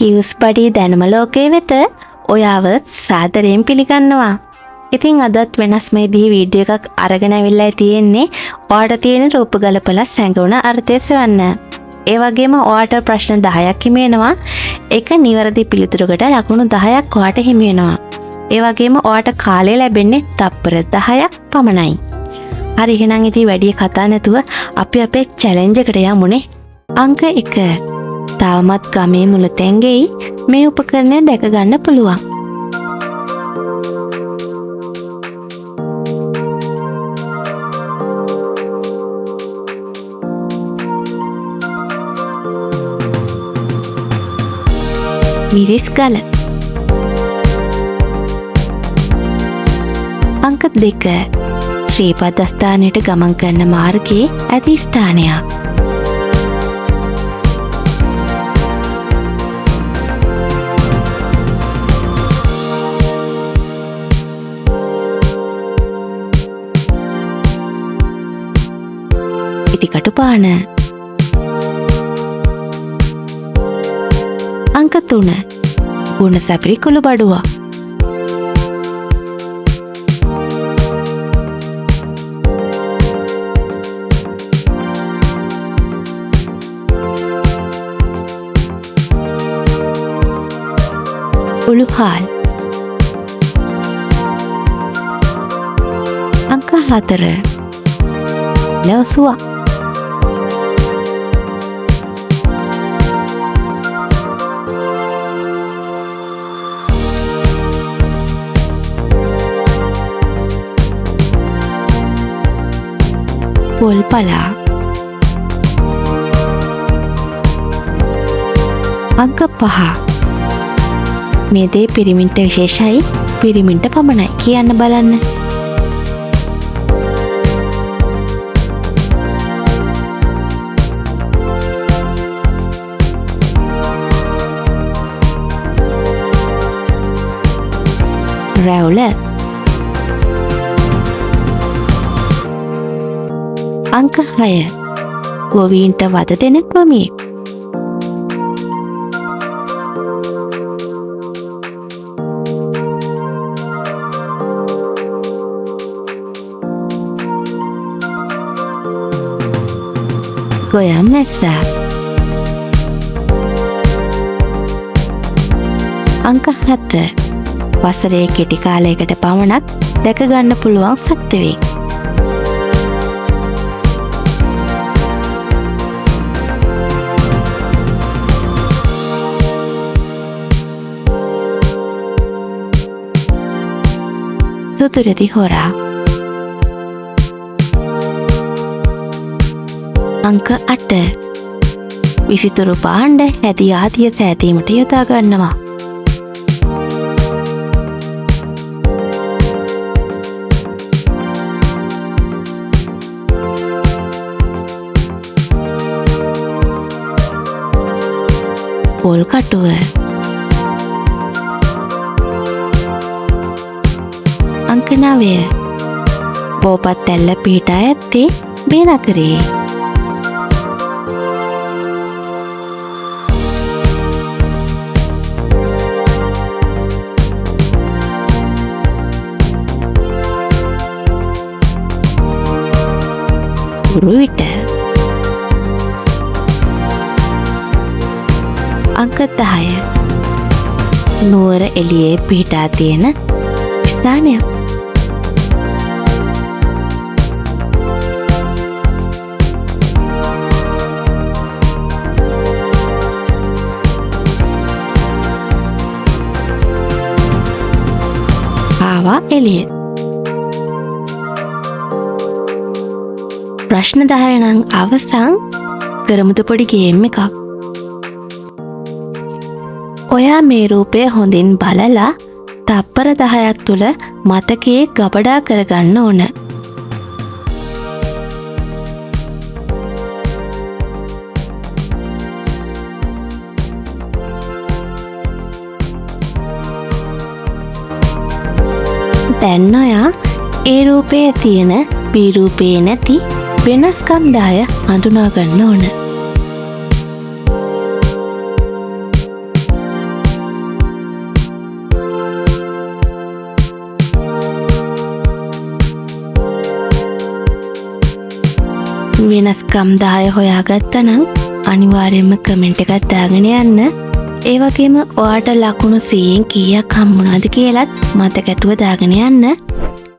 කියුස්පඩි දැනුම ලෝකයේ වෙත ඔයාව සාදරයෙන් පිළිගන්නවා. ඉතින් අදත් වෙනස් මේ වීඩියෝ එකක් අරගෙන අවිල්ලා තියෙන්නේ ඔයාට තියෙන රූප ගලපලා සැඟවුණ අර්ථය සොයන්න. ඒ වගේම ඔයාට ප්‍රශ්න 10ක් හිමි වෙනවා. එක නිවැරදි පිළිතුරකට ලකුණු 10ක් ඔයාට හිමි වෙනවා. ඒ වගේම ඔයාට කාලය ලැබෙන්නේ තප්පර 10ක් පමණයි. හරි එහෙනම් ඉතින් වැඩි කතා නැතුව අපි අපේ චැලෙන්ජ් එකට යමුනේ. අංක 1. තවමත් ගමේ මුලතැන්ගෙයි මේ උපකරණය දැක ගන්න පුළුවන්. මිරිස් ගල. අංක 2. ශ්‍රී පදස්ථානයට ගමන් කරන මාර්ගයේ ඇති ස්ථානයක්. ඉටිකටුපාන. අංක 3. ගුණ සැපිරි කුළු බඩුවක්. උළුහාල්. අංක 4. ලවසුවක්. පොල්පලා. අංක 5. මේ දේ පිරිමින්ට විශේෂයි, පිරිමින්ට පමණයි කියන්න බලන්න. රැවුල. අංක 6. ගොවීන්ට වද දෙන ක්‍රමයක්. ගොයම් මැස්සා. අංක 7. වසරේ කෙටි කාලයකට පමණක් දැක ගන්න පුළුවන් සත්ත්වෙක්. සුදුරෙදි හොරා. අංක 8. විසිතුරු පාණ්ඩ හැදි ආදිය සෑදීමට යොදා ගන්නවා. පොල් කටුව. අංක 9. බෝපත් ඇල්ල පිහිටා ඇත්තේ මේ නගරේ. උරුවිට. අංක 10. නුවර එළියේ පිහිටා තියෙන ස්ථානයක්. ආවා එළිය. ප්‍රශ්න 10 නම් අවසන්. කරමුද පොඩි ගේම් එකක්. ඔයා මේ රූපය හොඳින් බලලා තප්පර 10ක් තුල මතකයේ ගබඩා කරගන්න ඕන. දැන් ඔයා ඒ රූපයේ තියෙන B රූපේ නැති වෙනස්කම් 10 හඳුනා ගන්න ඕන. වෙනස්කම් 10 හොයාගත්තනම් අනිවාර්යයෙන්ම කමෙන්ට් එකක් දාගෙන යන්න. ඒ වගේම ඔයාට ලකුණු 100න් කීයක් හම්බුණාද කියලත් මතක ඇතුව දාගෙන යන්න.